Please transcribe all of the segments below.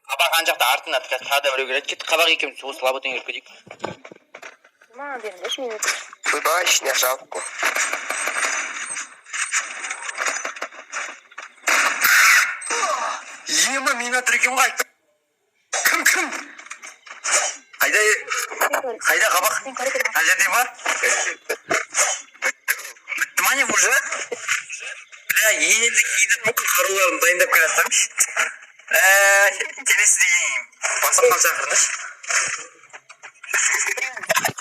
Кабак ан жакта артына тада бирөө келет. Кет кабак экеумүз суу слабо теңип кетейик. Мага беріңдерші мен өтейін. Ойбай, ішіне жауып қой. Ема, мен отыр екен ғой. Кім? Қайда қабақ? Ана жерде ма? Бітті ма не уже? Бля, енді кейді бүкіл қаруларын дайындап келе жатсамш. Келесі дейін. Басымнан шақырныш.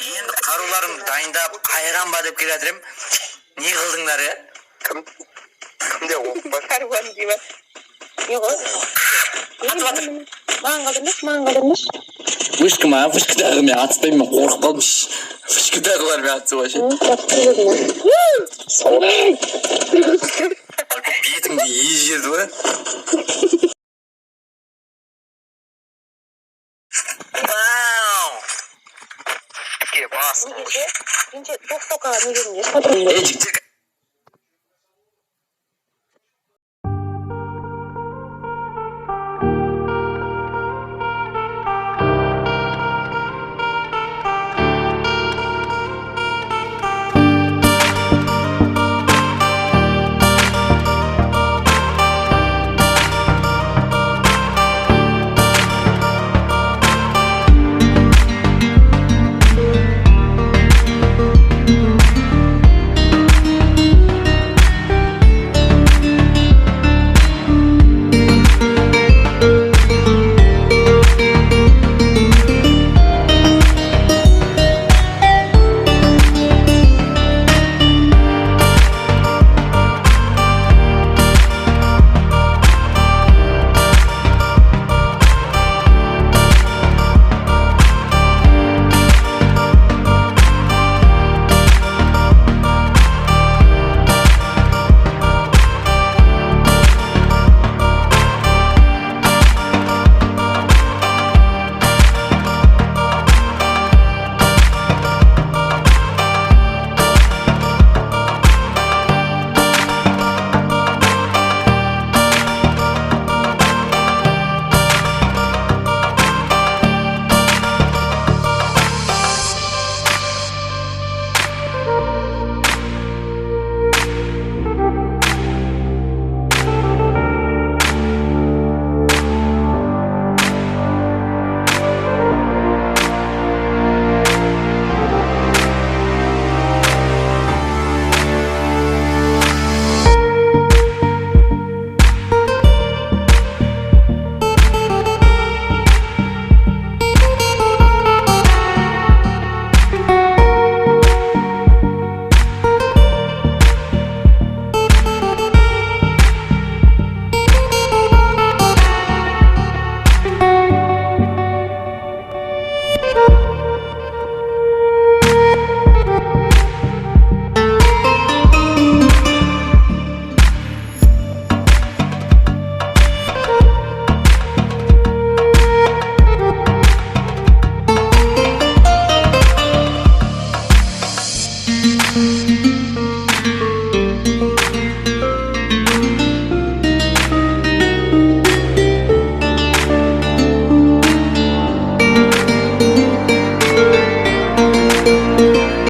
Енді қаруларым дайындап қайран ба деп келе жатырмын. Не қылдыңдар, е? Кімде оқ бар? Каруан деймін. Не ғой? Атып атыр. Маған қалдырмаш. Вышка ма? Вышкадағы мен атыспаймын, мен қорқып қалдым. Вышкадағылар мен атысып вообще. Бетімді езжерді ба? Негеже, менше тоқ-тоқаға не беріңдер?